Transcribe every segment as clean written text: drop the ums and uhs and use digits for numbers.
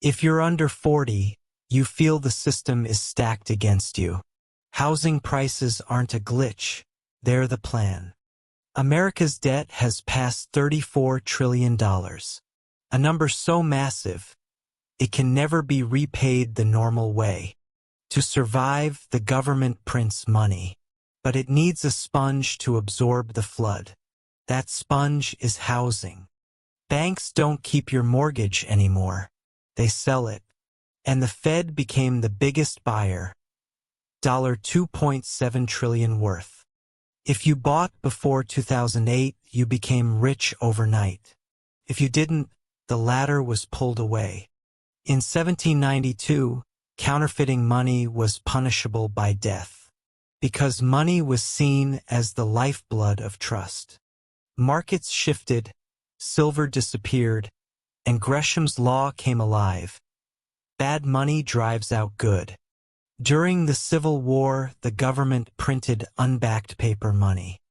If you're under 40, you feel the system is stacked against you. Housing prices aren't a glitch, they're the plan. America's debt has passed $34 trillion, a number so massive, it can never be repaid the normal way. To survive, the government prints money, but it needs a sponge to absorb the flood. That sponge is housing. Banks don't keep your mortgage anymore. They sell it. And the Fed became the biggest buyer, $2.7 trillion worth. If you bought before 2008, you became rich overnight. If you didn't, the ladder was pulled away. In 1792, counterfeiting money was punishable by death, because money was seen as the lifeblood of trust. Markets shifted, silver disappeared, and Gresham's law came alive. Bad money drives out good. During the Civil War, the government printed unbacked paper money.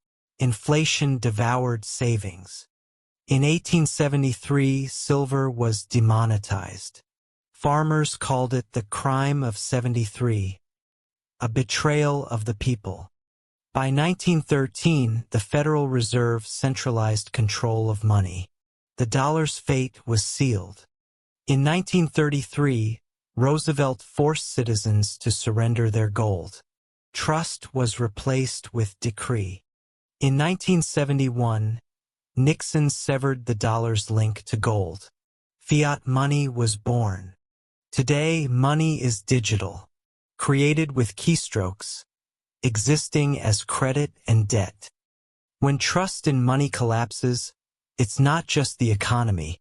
Inflation devoured savings. In 1873, silver was demonetized. Farmers called it the crime of 73, a betrayal of the people. By 1913, the Federal Reserve centralized control of money. The dollar's fate was sealed. In 1933, Roosevelt forced citizens to surrender their gold. Trust was replaced with decree. In 1971, Nixon severed the dollar's link to gold. Fiat money was born. Today, money is digital, created with keystrokes, existing as credit and debt. When trust in money collapses, it's not just the economy,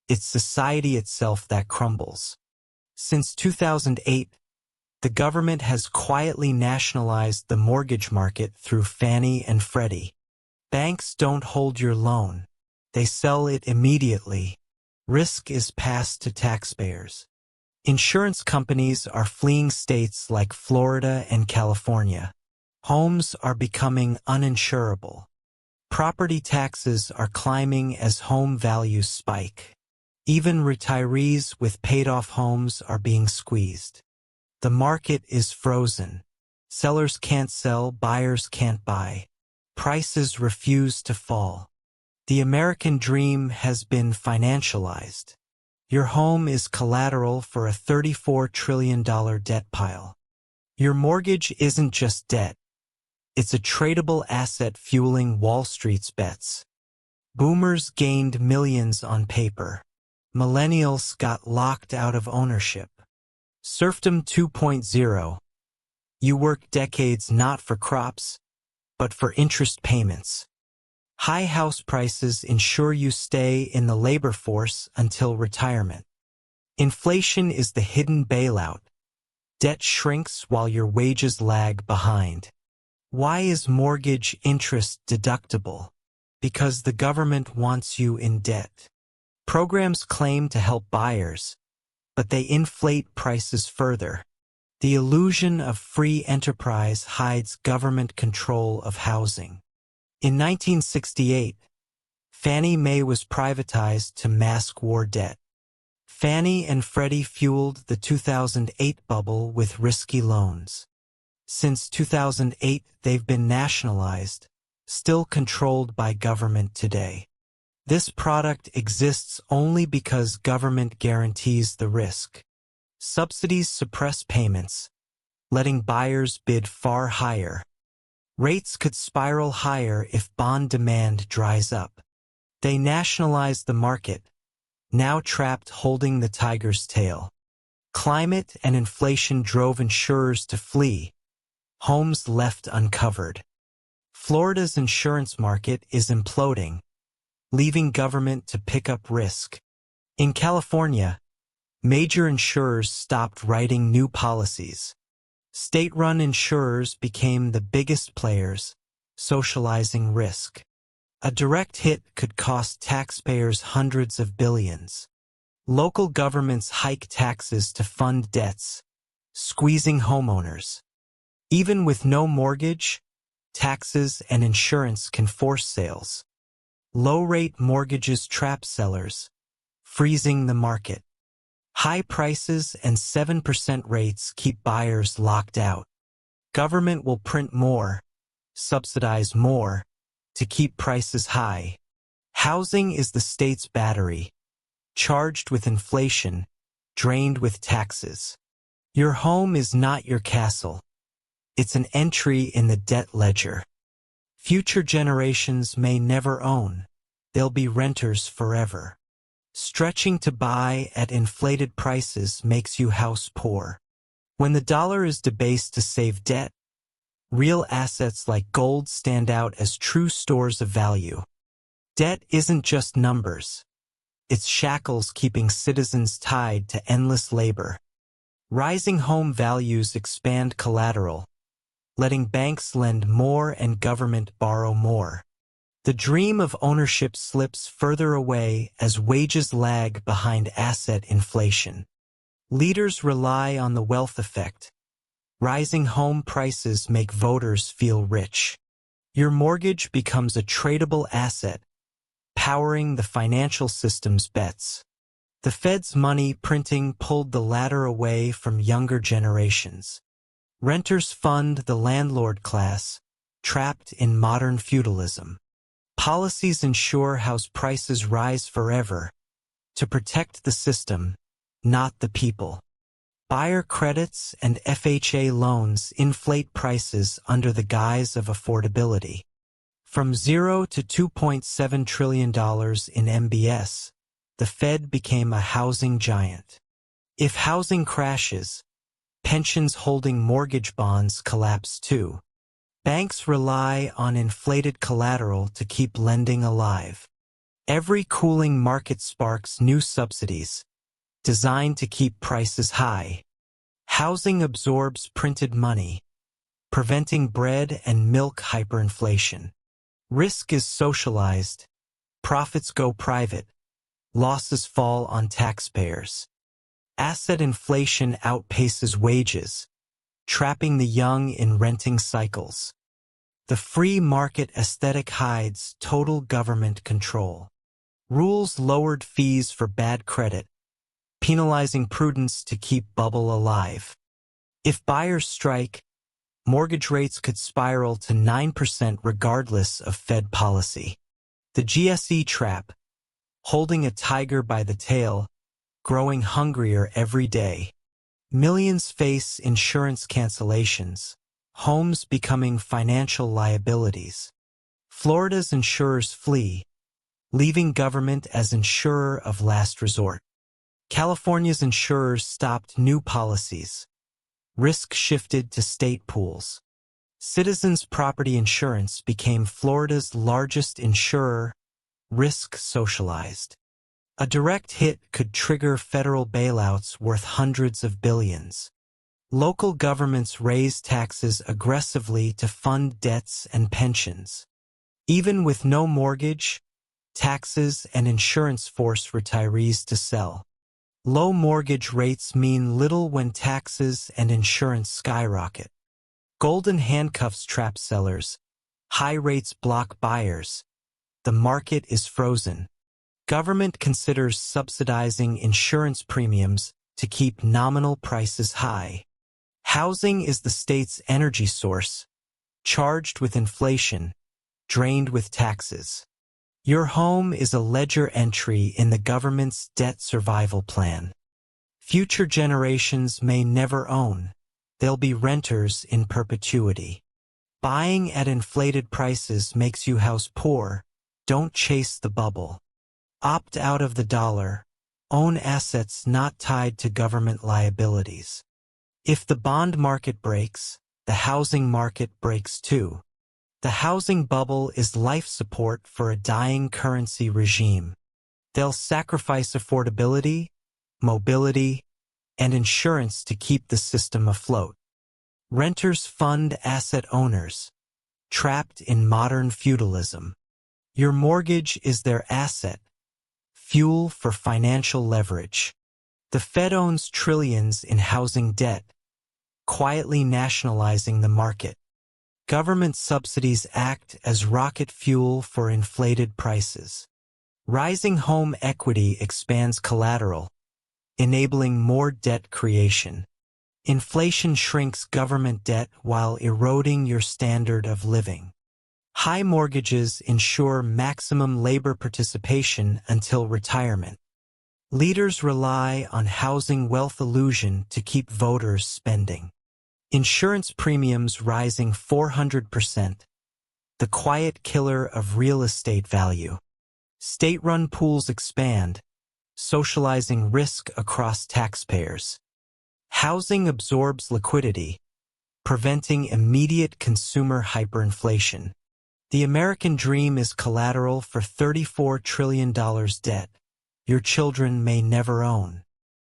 it's society itself that crumbles. Since 2008, the government has quietly nationalized the mortgage market through Fannie and Freddie. Banks don't hold your loan. They sell it immediately. Risk is passed to taxpayers. Insurance companies are fleeing states like Florida and California. Homes are becoming uninsurable. Property taxes are climbing as home values spike. Even retirees with paid-off homes are being squeezed. The market is frozen. Sellers can't sell, buyers can't buy. Prices refuse to fall. The American dream has been financialized. Your home is collateral for a $34 trillion debt pile. Your mortgage isn't just debt. It's a tradable asset fueling Wall Street's bets. Boomers gained millions on paper. Millennials got locked out of ownership. Serfdom 2.0. You work decades not for crops, but for interest payments. High house prices ensure you stay in the labor force until retirement. Inflation is the hidden bailout. Debt shrinks while your wages lag behind. Why is mortgage interest deductible? Because the government wants you in debt. Programs claim to help buyers, but they inflate prices further. The illusion of free enterprise hides government control of housing. In 1968, Fannie Mae was privatized to mask war debt. Fannie and Freddie fueled the 2008 bubble with risky loans. Since 2008, they've been nationalized, still controlled by government today. This product exists only because government guarantees the risk. Subsidies suppress payments, letting buyers bid far higher. Rates could spiral higher if bond demand dries up. They nationalized the market, now trapped holding the tiger's tail. Climate and inflation drove insurers to flee, homes left uncovered. Florida's insurance market is imploding, leaving government to pick up risk. In California, major insurers stopped writing new policies. State-run insurers became the biggest players, socializing risk. A direct hit could cost taxpayers hundreds of billions. Local governments hike taxes to fund debts, squeezing homeowners. Even with no mortgage, taxes and insurance can force sales. Low-rate mortgages trap sellers, freezing the market. High prices and 7% rates keep buyers locked out. Government will print more, subsidize more, to keep prices high. Housing is the state's battery, charged with inflation, drained with taxes. Your home is not your castle. It's an entry in the debt ledger. Future generations may never own. They'll be renters forever. Stretching to buy at inflated prices makes you house poor. When the dollar is debased to save debt, real assets like gold stand out as true stores of value. Debt isn't just numbers. It's shackles keeping citizens tied to endless labor. Rising home values expand collateral, letting banks lend more and government borrow more. The dream of ownership slips further away as wages lag behind asset inflation. Leaders rely on the wealth effect. Rising home prices make voters feel rich. Your mortgage becomes a tradable asset, powering the financial system's bets. The Fed's money printing pulled the ladder away from younger generations. Renters fund the landlord class, trapped in modern feudalism. Policies ensure house prices rise forever, to protect the system, not the people. Buyer credits and FHA loans inflate prices under the guise of affordability. From $0 to $2.7 trillion in MBS, the Fed became a housing giant. If housing crashes, pensions holding mortgage bonds collapse too. Banks rely on inflated collateral to keep lending alive. Every cooling market sparks new subsidies, designed to keep prices high. Housing absorbs printed money, preventing bread and milk hyperinflation. Risk is socialized, profits go private, losses fall on taxpayers. Asset inflation outpaces wages, trapping the young in renting cycles. The free market aesthetic hides total government control. Rules lowered fees for bad credit, penalizing prudence to keep bubble alive. If buyers strike, mortgage rates could spiral to 9% regardless of Fed policy. The GSE trap, holding a tiger by the tail, growing hungrier every day. Millions face insurance cancellations, homes becoming financial liabilities. Florida's insurers flee, leaving government as insurer of last resort. California's insurers stopped new policies. Risk shifted to state pools. Citizens Property Insurance became Florida's largest insurer, risk socialized. A direct hit could trigger federal bailouts worth hundreds of billions. Local governments raise taxes aggressively to fund debts and pensions. Even with no mortgage, taxes and insurance force retirees to sell. Low mortgage rates mean little when taxes and insurance skyrocket. Golden handcuffs trap sellers. High rates block buyers. The market is frozen. Government considers subsidizing insurance premiums to keep nominal prices high. Housing is the state's energy source, charged with inflation, drained with taxes. Your home is a ledger entry in the government's debt survival plan. Future generations may never own. They'll be renters in perpetuity. Buying at inflated prices makes you house poor. Don't chase the bubble. Opt out of the dollar. Own assets not tied to government liabilities. If the bond market breaks, the housing market breaks too. The housing bubble is life support for a dying currency regime. They'll sacrifice affordability, mobility, and insurance to keep the system afloat. Renters fund asset owners, trapped in modern feudalism. Your mortgage is their asset, fuel for financial leverage. The Fed owns trillions in housing debt, quietly nationalizing the market. Government subsidies act as rocket fuel for inflated prices. Rising home equity expands collateral, enabling more debt creation. Inflation shrinks government debt while eroding your standard of living. High mortgages ensure maximum labor participation until retirement. Leaders rely on housing wealth illusion to keep voters spending. Insurance premiums rising 400%, the quiet killer of real estate value. State-run pools expand, socializing risk across taxpayers. Housing absorbs liquidity, preventing immediate consumer hyperinflation. The American dream is collateral for $34 trillion debt your children may never own.